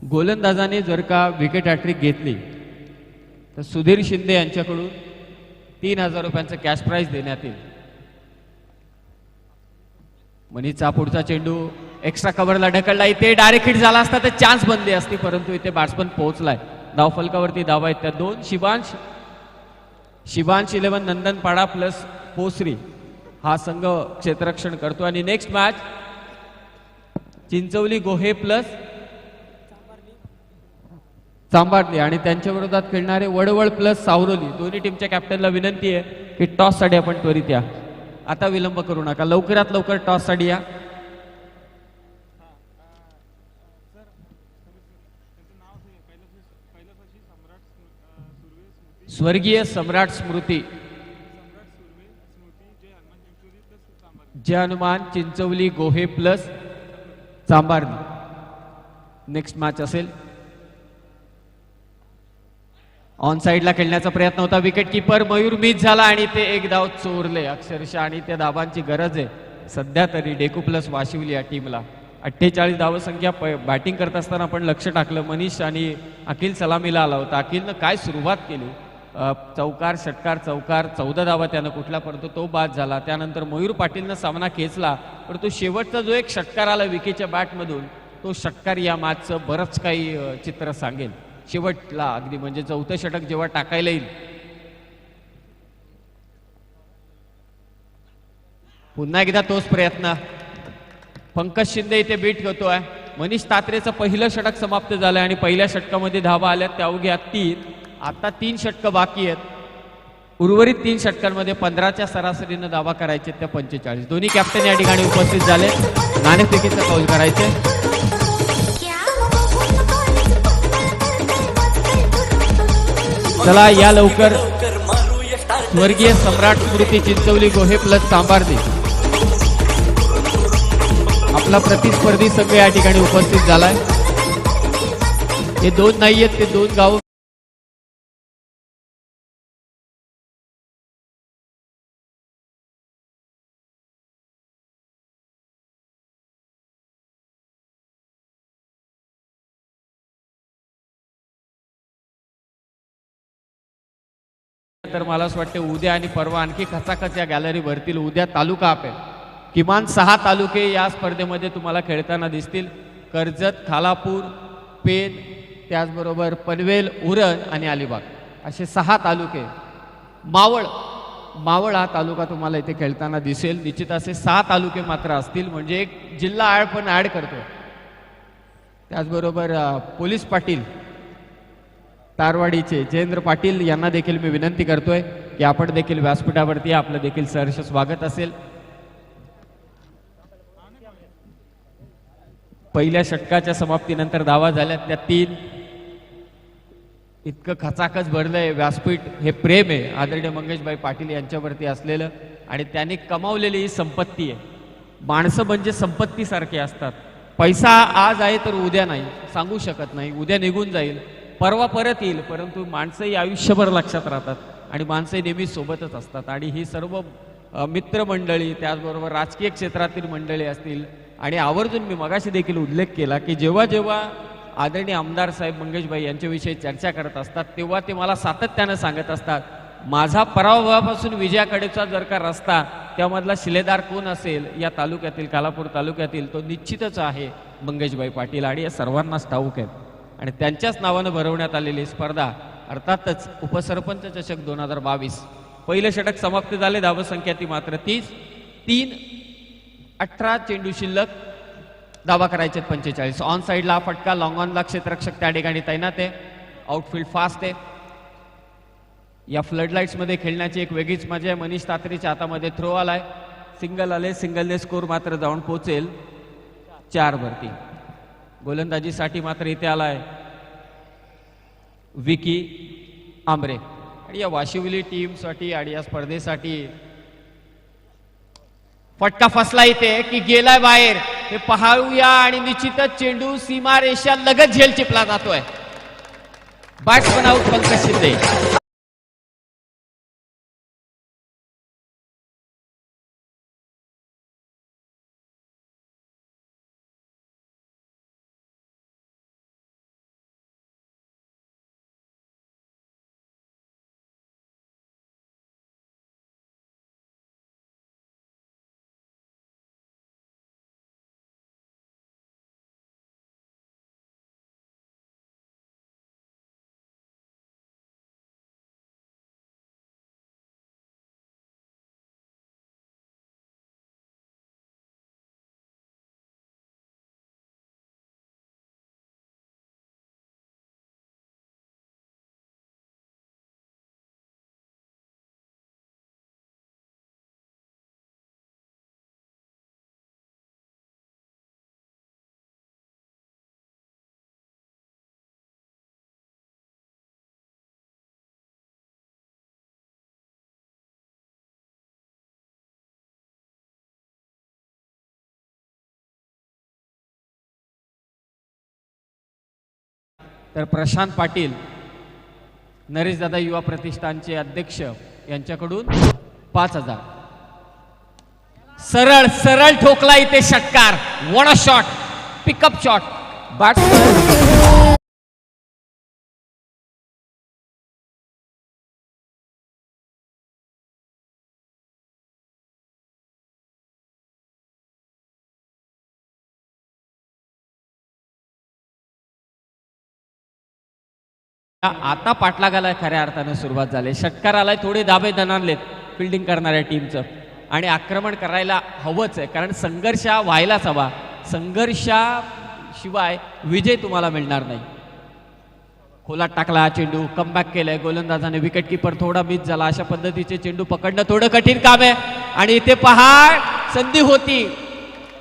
C: गोलंदाजाने जर का विकेट हॅट्रिक घेतली तर सुधीर शिंदे यांच्याकडून 3000 रुपयांचं कॅश प्राइज देण्यात येईल. मनीचा पुढचा चेंडू एक्स्ट्रा कव्हरला ढकलला. इथे डायरेक्ट हिट झाला असता तर चान्स बनली असती, परंतु इथे बॅट्समन पोहोचलाय. धावफलकावरती धावा आहेत त्या 2. शिवांश 11 नंदनपाडा प्लस पोसरी हा संघ क्षेत्ररक्षण करतो. आणि नेक्स्ट मॅच चिंचवली गोहे प्लस चांबारली आणि त्यांच्या विरोधात खेळणारे वडवळ प्लस सावरोली. दोन्ही टीमच्या कॅप्टनला विनंती आहे की टॉस साठी आपण त्वरित या. आता विलंब करू नका, लवकरात लवकर टॉस साठी या. स्वर्गीय सम्राट स्मृती जय हनुमान चिंचवली गोहे प्लस चांबारली. नेक्स्ट मॅच असेल. ऑन साइडला खेळण्याचा प्रयत्न होता. विकेट किपर मयूर मिस झाला आणि ते 1 धाव चोरले अक्षरशः, आणि त्या धावांची गरज आहे सध्या तरी डेकू प्लस वाशिवली या टीमला. 48 धावसंख्या. बॅटिंग करत असताना आपण लक्ष टाकलं मनीष आणि अखिल सलामीला आला होता. अखिलनं काय सुरुवात केली, चौकार षटकार चौकार, 14 धावा त्यानं कुठला, परंतु तो बाद झाला. त्यानंतर मयूर पाटीलनं सामना खेचला, परंतु शेवटचा जो एक षटकार आला विकेटच्या बॅटमधून, तो षटकार या मॅचचं बरंच काही चित्र सांगेल. शेवटला अगदी म्हणजे 4थं षटक जेव्हा टाकायला येईल. पुन्हा एकदा तोच प्रयत्न. पंकज शिंदे इथे बीट करतोय. मनीष तात्रेचं पहिलं षटक समाप्त झालंय आणि पहिल्या षटकामध्ये धावा आल्यात त्या अवघ्या 3. आता 3 षटकं बाकी आहेत. उर्वरित 3 षटकांमध्ये 15च्या सरासरीनं धावा करायचे त्या 45. दोन्ही कॅप्टन या ठिकाणी उपस्थित झाले. नाणेफेकीचा कौल करायचे. चला या लवकर. स्वर्गीय सम्राट स्मृती चिंचवली गोहे प्लस चांबारली आपला प्रतिस्पर्धी संघ या ठिकाणी उपस्थित झालाय. हे 2 नाही आहेत, ते 2 गाव. तर मला असं वाटतं उद्या आणि परवा आणखी खचाखच या गॅलरी भरतील. उद्या तालुका आप आहे. किमान 6 तालुके या स्पर्धेमध्ये तुम्हाला खेळताना दिसतील. कर्जत, खालापूर, पेन, त्याचबरोबर पनवेल, उरण आणि अलिबाग असे 6 तालुके. मावळ हा तालुका तुम्हाला इथे खेळताना दिसेल. निश्चित असे 6 तालुके मात्र असतील, म्हणजे एक जिल्हा पण ऍड करतो. त्याचबरोबर पोलीस पाटील तारवाडीचे जयेंद्र पाटील यांना देखील मी विनंती करतोय की आपण देखील व्यासपीठावरती आपलं देखील सहर्ष स्वागत असेल. पहिल्या षटकाच्या समाप्तीनंतर धावा झाल्या त्या 3. इतकं खचाखच भरलंय व्यासपीठ. हे प्रेम आहे आदरणीय मंगेशभाई पाटील यांच्यावरती असलेलं, आणि त्यांनी कमावलेली ही संपत्ती आहे. माणसं म्हणजे संपत्तीसारखे असतात. पैसा आज आहे तर उद्या नाही, सांगू शकत नाही. उद्या निघून जाईल, परवा परत येईल, परंतु माणसंही आयुष्यभर लक्षात राहतात आणि माणसंही नेहमी सोबतच असतात. आणि ही सर्व मित्रमंडळी, त्याचबरोबर राजकीय क्षेत्रातील मंडळी असतील, आणि आवर्जून मी मगाशी देखील उल्लेख केला की जेव्हा जेव्हा आदरणीय आमदार साहेब मंगेशभाई यांच्याविषयी चर्चा करत असतात तेव्हा ते मला सातत्यानं सांगत असतात, माझा पराभवापासून विजयाकडेचा जर का रस्ता त्यामधला शिलेदार कोण असेल या तालुक्यातील, कालापूर तालुक्यातील, तो निश्चितच आहे मंगेशभाई पाटील आणि या सर्वांनाच ठाऊक आहेत आणि त्यांच्याच नावानं भरवण्यात आलेली स्पर्धा अर्थातच उपसरपंच चषक 2022. पहिलं षटक समाप्त झाले, धावसंख्या ती मात्र 30. 3-18 चेंडू शिल्लक, धावा करायचे 45. ऑन साईडला फटका, लॉंग ऑनला क्षेत्ररक्षक त्या ठिकाणी तैनात आहे. आउटफील्ड फास्ट आहे. या फ्लडलाईट्स मध्ये खेळण्याची एक वेगळीच मजा आहे. मनीष तात्रेच्या हातामध्ये थ्रो आलाय, सिंगल आले, सिंगलने स्कोर मात्र जाऊन पोहोचेल 4 वरती. गोलंदाजीसाठी मात्र इथे आलाय विकी आंबरे आणि या वाशिवली टीमसाठी आणि या स्पर्धेसाठी फटका फसला इथे की गेलाय बाहेर, हे पाहूया आणि निश्चितच चेंडू सीमारेषा लगत झेल चिपला जातोय. Batsman out, Pankaj Shinde. तर प्रशांत पाटील, नरेश दादा युवा प्रतिष्ठानचे अध्यक्ष, यांच्याकडून 5,000. सरळ सरळ ठोकला इथे षटकार. What a shot, pickup shot. Batsman आता पाठलागाला खऱ्या अर्थाने सुरुवात झाली. षटकार आलाय, थोडे दाबे दणाणलेत फिल्डिंग करणाऱ्या टीमचं आणि आक्रमण करायला हवंच आहे, कारण संघर्ष व्हायलाच हवा. संघर्षाशिवाय विजय तुम्हाला मिळणार नाही. खोलात टाकला चेंडू, कमबॅक केलाय गोलंदाजाने, विकेट किपर थोडा मिस झाला. अशा पद्धतीचे चेंडू पकडणं थोडं कठीण काम आहे आणि इथे पहा संधी होती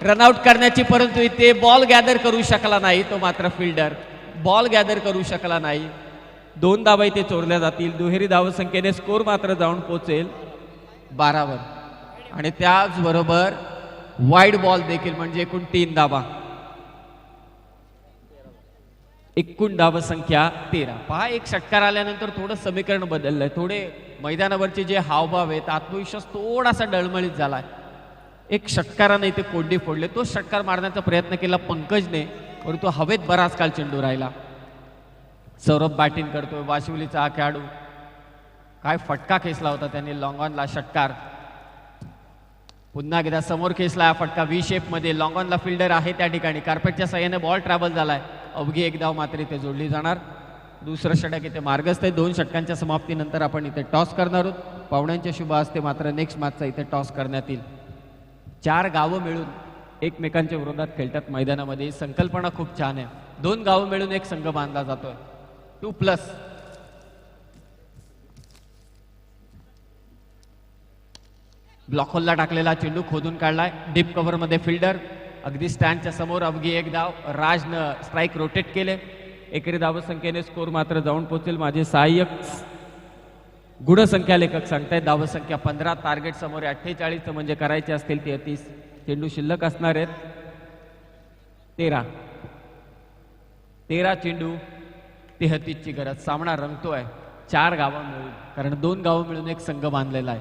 C: रनआउट करण्याची, परंतु इथे बॉल गॅदर करू शकला नाही तो मात्र फिल्डर. बॉल गॅदर करू शकला नाही. 2 धावा इथे चोरल्या जातील. दुहेरी धावसंख्येने स्कोर मात्र जाऊन पोहोचेल 12 वर आणि त्याचबरोबर वाईड बॉल देखील, म्हणजे एकूण 3 धावा. एकूण धावसंख्या 13. पहा, एक षटकार आल्यानंतर थोडं समीकरण बदललंय. थोडे मैदानावरचे जे हावभाव आहेत, आत्मविश्वास थोडासा डळमळीत झालाय. एक षटकाराने इथे कोंडी फोडले. तो षटकार मारण्याचा प्रयत्न केला पंकजने, परंतु हवेत बराच काळ चेंडू राहिला. सौरभ बॅटिंग करतोय, वाशिवलीचा हा खेळाडू. काय फटका खेचला होता त्यांनी लॉंग ऑनला. षटकार पुन्हा एकदा समोर खेचला हा फटका. व्ही शेप मध्ये लॉंग ऑनला फिल्डर आहे त्या ठिकाणी. कार्पेटच्या साह्याने बॉल ट्रॅव्हल झालाय. अवघी एक धाव मात्र इथे जोडली जाणार. दुसरं षटक इथे मार्गस्थ आहे. 2 षटकांच्या समाप्तीनंतर आपण इथे टॉस करणार आहोत. पाहुण्यांच्या शुभ हस्ते मात्र नेक्स्ट मॅचचा इथे टॉस करण्यात येईल. 4 गावं मिळून एकमेकांच्या विरोधात खेळतात मैदानामध्ये. संकल्पना खूप छान आहे. 2 गावं मिळून एक संघ बांधला जातोय. 2+. ब्लॉक होलला टाकलेला चेंडू खोदून काढलाय. डीप कव्हर मध्ये फिल्डर अगदी स्टँडच्या समोर. अवघी एक धाव. राजनं स्ट्राईक रोटेट केले. एकेरी धावसंख्येने स्कोर मात्र जाऊन पोहोचेल. माझे सहाय्यक गुणसंख्या लेखक सांगतायत धावसंख्या 15. टार्गेट समोर 48, म्हणजे करायचे असतील 33. चेंडू शिल्लक असणार आहेत 13 चेंडू 33ची गरज. सामना रंगतोय 4 गावं मिळून, कारण 2 गावं मिळून एक संघ बांधलेला आहे.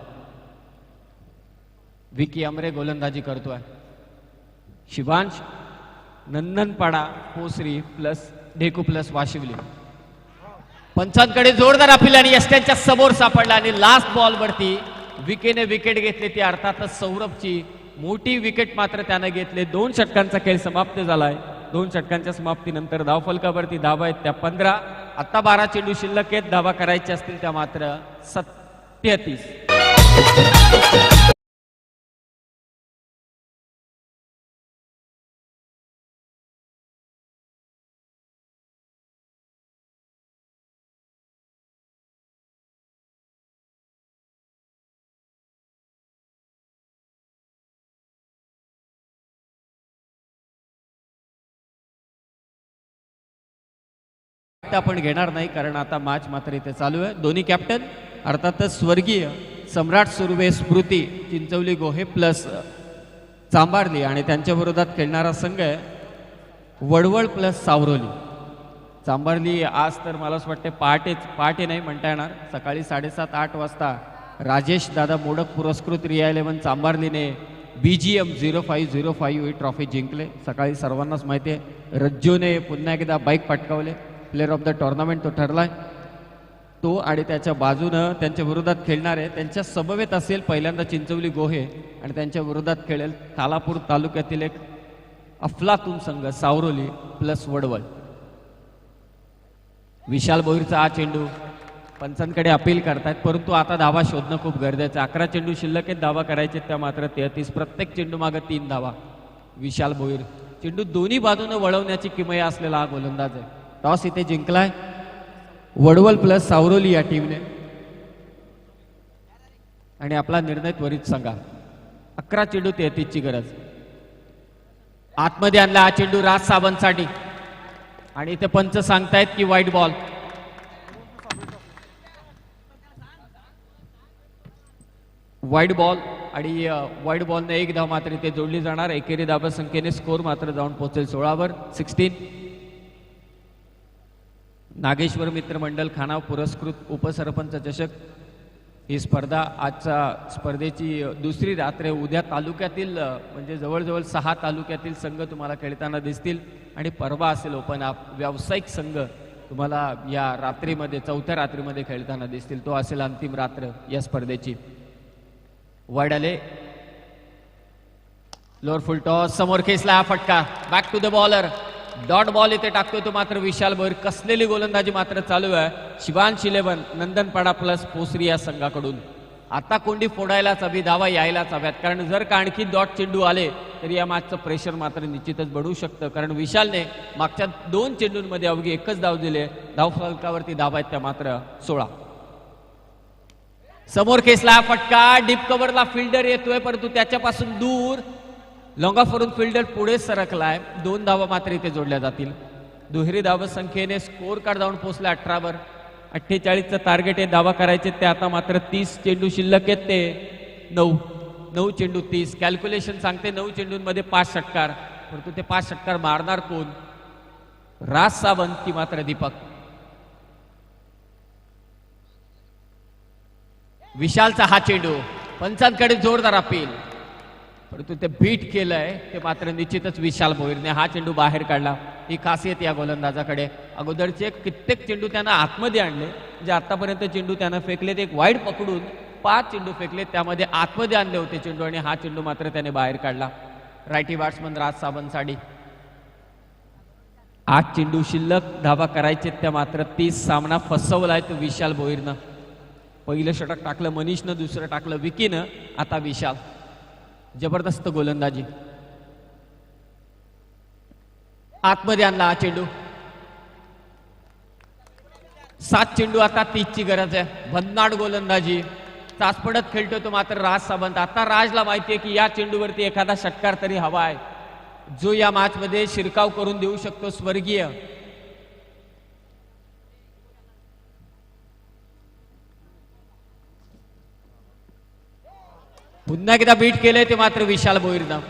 C: विकी आमरे गोलंदाजी करतोय. Shivansh, Nandanpada, Posari plus Dheku plus Vashivali. पंचांकडे जोरदार अपील आणि यष्ट्यांच्या समोर सापडला आणि लास्ट बॉल वरती विकेने विकेट घेतली ती अर्थातच सौरभची मोठी विकेट मात्र त्यानं घेतले. 2 षटकांचा खेळ समाप्त झालाय. 2 षटकांच्या समाप्तीनंतर धावफलकावरती धावा आहेत त्या 15. आता 12 चेंडू शिल्लक आहेत. धावा करायच्या असतील त्या मात्र 37. आपण घेणार नाही कारण आता मॅच मात्र इथे चालू आहे. दोन्ही कॅप्टन अर्थातच स्वर्गीय सम्राट सुर्वे स्मृती चिंचवली गोहे प्लस चांबारली आणि त्यांच्या विरोधात खेळणारा संघ आहे वडवळ प्लस सावरोली. चांबारली आज तर मला असं वाटतं पहाटे नाही म्हणता येणार, सकाळी 7:30-8 वाजता राजेश दादा मोडक पुरस्कृत रिया 11 चांबारलीने BGM 0505 ही ट्रॉफी जिंकले. सकाळी सर्वांनाच माहिती आहे रज्जूने पुन्हा एकदा बाईक पटकावले. प्लेअर ऑफ द टुर्नामेंट तो ठरलाय तो. आणि त्याच्या बाजूनं त्यांच्या विरोधात खेळणारे त्यांच्या समवेत असेल पहिल्यांदा चिंचवली गोहे आणि त्यांच्या विरोधात खेळेल तालापूर तालुक्यातील एक अफलातून संघ सावरोली प्लस वडवळ. विशाल भोईरचा हा चेंडू पंचांकडे अपील करतायत परंतु आता धावा शोधणं खूप गरजेचं आहे. 11 चेंडू शिल्लक आहेत. धावा करायचे त्या मात्र 33. प्रत्येक चेंडू मागे 3 धावा. विशाल भोईर चेंडू दोन्ही बाजूने वळवण्याची किमया असलेला हा गोलंदाज आहे. टॉस इथे जिंकलाय वडवल प्लस सावरोली या टीमने आणि आपला निर्णय त्वरित सांगा. 11 चेंडू 33 ची गरज. आतमध्ये आणला हा चेंडू राज सावंतसाठी आणि इथे पंच सांगतायत की वाईट बॉल. वाईट बॉल आणि वाईट बॉलने 1 धाव मात्र इथे जोडली जाणार. एकेरी धावा संख्येने स्कोर मात्र जाऊन पोहोचेल 16 वर. 16. नागेश्वर मित्र मंडल खानाव पुरस्कृत उपसरपंच चषक ही स्पर्धा आजच्या स्पर्धेची दुसरी रात्र. उद्या तालुक्यातील म्हणजे जवळजवळ 6 तालुक्यातील संघ तुम्हाला खेळताना दिसतील आणि परवा असेल ओपन अप. व्यावसायिक संघ तुम्हाला या रात्रीमध्ये 4थ्या रात्रीमध्ये खेळताना दिसतील. तो असेल अंतिम रात्र या स्पर्धेची. वाईड आले लोअर फुल टॉस समोर खेचला हा फटका. Back to the bowler. Dot ball इथे टाकतोय तो मात्र विशाल भोईर. कसलेली गोलंदाजी मात्र चालू आहे शिवांश 11 नंदनपाडा प्लस पोसरी या संघाकडून. आता कोंडी फोडायलाच हवी, धावा यायलाच हव्यात कारण जर का आणखी डॉट चेंडू आले तर या मॅचचं प्रेशर मात्र निश्चितच बढू शकतं. कारण विशालने मागच्या 2 चेंडूंमध्ये अवघी 1च धाव दिले. धाव फलकावरती धावा आहेत त्या मात्र 16. समोर खेचला फटका. डीप कव्हरला फिल्डर येतोय परंतु त्याच्यापासून दूर लॉंगाफोरून फिल्डर पुढे सरकलाय. 2 धावा मात्र इथे जोडल्या जातील. दुहेरी धावा संख्येने स्कोर कार्ड जाऊन पोहोचला 18 वर. 48चं टार्गेट आहे. धावा करायचे ते आता मात्र 30 चेंडू शिल्लक आहेत ते 9 चेंडू 30. कॅल्क्युलेशन सांगते 9 चेंडूंमध्ये 5 षटकार परंतु ते 5 षटकार मारणार कोण? राज सावंत की मात्र दीपक? विशालचा हा चेंडू पंचांकडे जोरदार अपील परंतु ते बीट केलंय ते मात्र निश्चितच विशाल भोईरने हा चेंडू बाहेर काढला. ही खासियत या गोलंदाजाकडे. अगोदरचे कित्येक चेंडू त्यानं आतमध्ये आणले म्हणजे आतापर्यंत चेंडू त्यानं फेकले ते एक वाईड पकडून 5 चेंडू फेकले त्यामध्ये आतमध्ये आणले होते चेंडू आणि हा चेंडू मात्र त्याने बाहेर काढला. रायटी बॅट्समन राज सावंतसाठी 8 चेंडू शिल्लक. धावा करायचे त्या मात्र 30. सामना फसवलाय तो विशाल भोईरनं. पहिलं षटक टाकलं मनीषनं, दुसरं टाकलं विकीनं, आता विशाल. जबरदस्त गोलंदाजी. आतमध्ये आणला हा चेंडू. 7 चेंडू आता 30 ची गरज आहे. भन्नाट गोलंदाजी. तास पडत खेळतोय तो मात्र राज सावंत. आता राजला माहितीये की या चेंडूवरती एखादा षटकार तरी हवा आहे जो या मॅच मध्ये शिरकाव करून देऊ शकतो. स्वर्गीय पुन्हा एकदा बीट केलंय ते मात्र विशाल भोईरनं.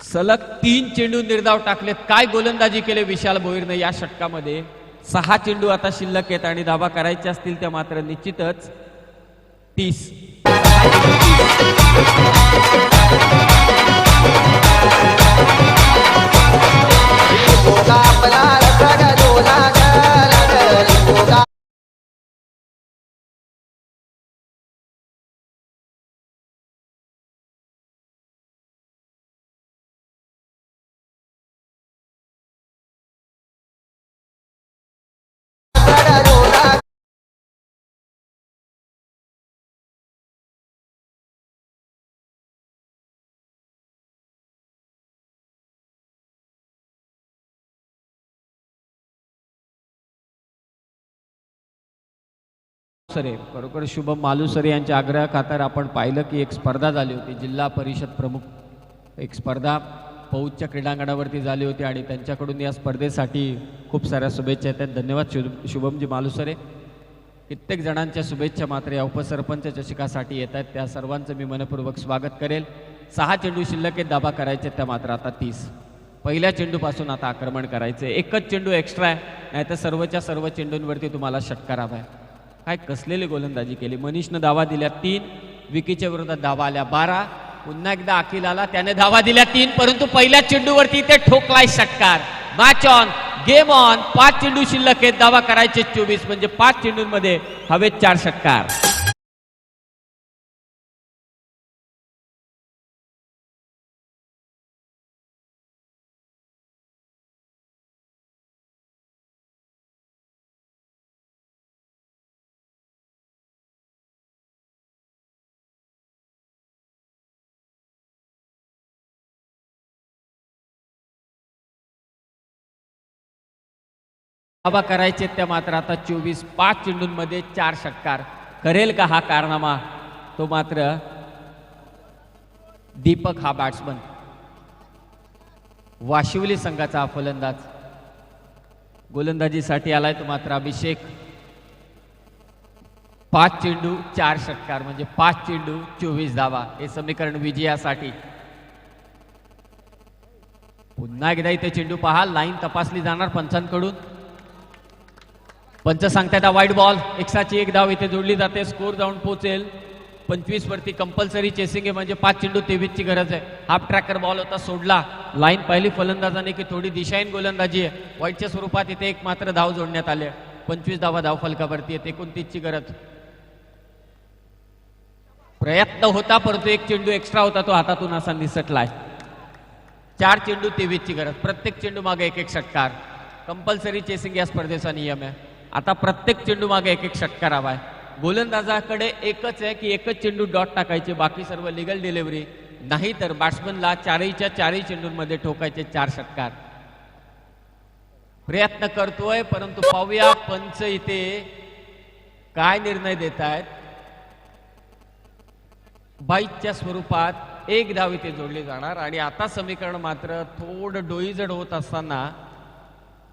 C: सलग 3 चेंडू निर्धाव टाकलेत. काय गोलंदाजी केले विशाल भोईरनं या षटकामध्ये. 6 चेंडू आता शिल्लक आहेत आणि धावा करायच्या असतील त्या मात्र निश्चितच 30. सरे बरोबर शुभम मालुसरे यांच्या आग्रहाखातर आपण पाहिलं की एक स्पर्धा झाली होती, जिल्हा परिषद प्रमुख एक स्पर्धा पौजच्या क्रीडांगणावरती झाली होती आणि त्यांच्याकडून या स्पर्धेसाठी खूप साऱ्या शुभेच्छा येतात. धन्यवाद शुभमजी मालुसरे. कित्येक जणांच्या शुभेच्छा मात्र या उपसरपंच चषकासाठी येत आहेत, त्या सर्वांचं मी मनपूर्वक स्वागत करेल. 6 चेंडू शिल्लक आहेत, धाबा करायचे त्या मात्र आता 30. पहिल्या चेंडूपासून आता आक्रमण करायचं. एकच चेंडू एक्स्ट्रा आहे, नाही तर सर्वच्या सर्व चेंडूंवरती तुम्हाला षटकार हवा आहे. काय कसलेली गोलंदाजी केली. मनीषनं धावा दिल्या 3, विकीच्या विरोधात धावा आल्या 12. पुन्हा एकदा अखिल आला, त्याने धावा दिल्या 3, परंतु पहिल्या चेंडूवरती ते ठोकलाय षटकार. Match on, game on. 5 चेंडू शिल्लक आहेत, धावा करायचे 24, म्हणजे 5 चेंडूंमध्ये हवेत 4 षटकार. धावा करायचे त्या मात्र आता 24. 5 चेंडूंमध्ये 4 षटकार. करेल का हा कारनामा? तो मात्र दीपक हा बॅट्समन, वाशिवली संघाचा हा फलंदाज. गोलंदाजीसाठी आलाय तो मात्र अभिषेक. 5 चेंडू 4 षटकार, म्हणजे 5 चेंडू 24 धावा. हे समीकरण विजयासाठी. पुन्हा एकदा इथे चेंडू पहा, लाईन तपासली जाणार पंचांकडून. पंच सांगतायत वाईट बॉल. 101 धाव इथे जोडली जाते. स्कोर जाऊन पोहोचेल 25 वरती. कंपल्सरी चेसिंग आहे, म्हणजे 5 चेंडू 23 ची गरज आहे. हाफ ट्रॅकर बॉल होता, सोडला. लाईन पाहिली फलंदाजाने की थोडी दिशाहीन गोलंदाजी आहे. वाईटच्या स्वरूपात इथे एक मात्र धाव जोडण्यात आले. 25 धावा धाव फलकावरती आहेत. 29 ची गरज. प्रयत्न होता, परंतु एक चेंडू एक्स्ट्रा होता, तो हातातून असा निसटलाय. 4 चेंडू 23 ची गरज. प्रत्येक चेंडू मागे 1-1 षटकार. कंपल्सरी चेसिंग या स्पर्धेचा नियम आहे. आता प्रत्येक चेंडू मागे 1-1 षटकार हवाय. गोलंदाजाकडे एकच आहे की एकच चेंडू डॉट टाकायचे, बाकी सर्व लिगल डिलिव्हरी. नाही तर बॅट्समनला 4च्या 4 चेंडूंमध्ये ठोकायचे 4 षटकार. प्रयत्न करतोय, परंतु पाहूया पंच इथे काय निर्णय देत आहेत. बाईच्या स्वरूपात 1 धाव इथे जोडली जाणार. आणि आता समीकरण मात्र थोडं डोईजड होत असताना,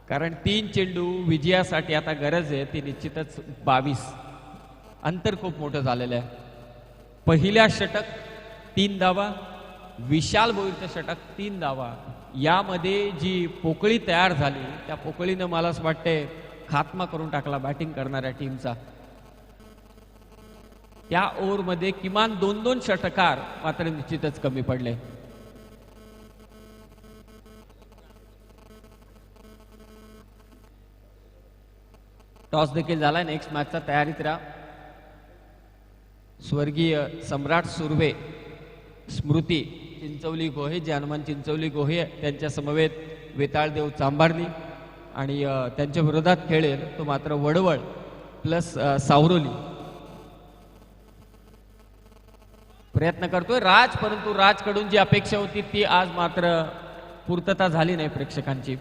C: कारण 3 चेंडू विजयासाठी आता गरज आहे ती निश्चितच 22. अंतर खूप मोठं झालेलं आहे. पहिल्या षटक 3 धावा, विशाल भोईरचं षटक 3 धावा. यामध्ये जी पोकळी तयार झाली, त्या पोकळीनं मला असं वाटते खात्मा करून टाकला बॅटिंग करणाऱ्या टीमचा. त्या ओव्हरमध्ये किमान 2-2 षटकार मात्र निश्चितच कमी पडले. टॉस देखील झाला. नेक्स्ट मॅचचा तयारीत राहा. स्वर्गीय सम्राट सुर्वे, स्मृती चिंचवली गोहे, जे हनुमान चिंचवली गोहे त्यांच्या समवेत वेताळदेव चांभारली आणि त्यांच्या विरोधात खेळेल तो मात्र वडवळ प्लस सावरोली. प्रयत्न करतोय राज, परंतु राजकडून जी अपेक्षा होती ती आज मात्र पूर्तता झाली नाही प्रेक्षकांची.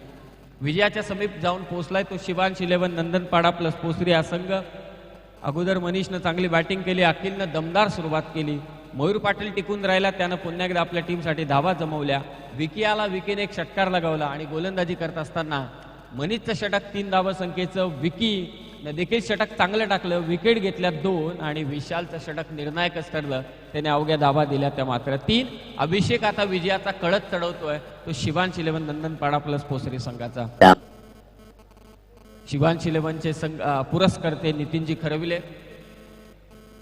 C: विजयाच्या समीप जाऊन पोहोचलाय तो शिवांश 11 नंदनपाडा प्लस पोसरी हा संघ. अगोदर मनीषनं चांगली बॅटिंग केली, अखिलनं दमदार सुरुवात केली. मयूर पाटील टिकून राहिला, त्यानं पुन्हा एकदा आपल्या टीमसाठी धावा जमवल्या. विकी आला, विकीने एक षटकार लगावला आणि गोलंदाजी करत असताना मनीषचं षटक 3 धावा संख्येचं. विकी देखील षटक चांगलं टाकलं, विकेट घेतल्या 2 आणि विशालचं षटक निर्णायकच ठरलं. त्याने अवघ्या धावा दिल्या त्या मात्र 3. अभिषेक आता विजयाचा कळत चढवतोय तो शिवांश 11 नंदनपाडा प्लस पोसरी संघाचा. शिवांश 11चे संघ पुरस्कर्ते नितीनजी खरविले.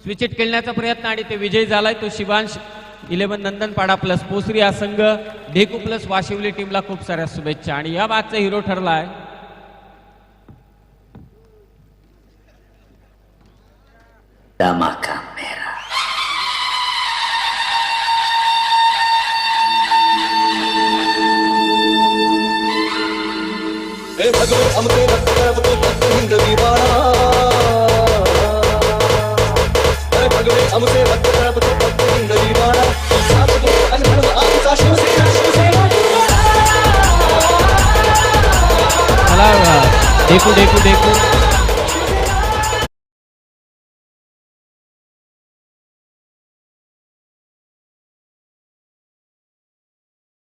C: स्विचिट खेळण्याचा प्रयत्न आणि ते विजयी झालाय तो शिवांश 11 नंदनपाडा प्लस पोसरी हा संघ. ढेकू प्लस वाशिवली टीमला खूप साऱ्या शुभेच्छा. आणि या मॅचचा हिरो ठरलाय
D: धमाका मेरा. भगवे हमके रब के हिंद दीवाना. भगवे हमसे रब के हिंद दीवाना.
C: ढेकू ढेकू ढेकू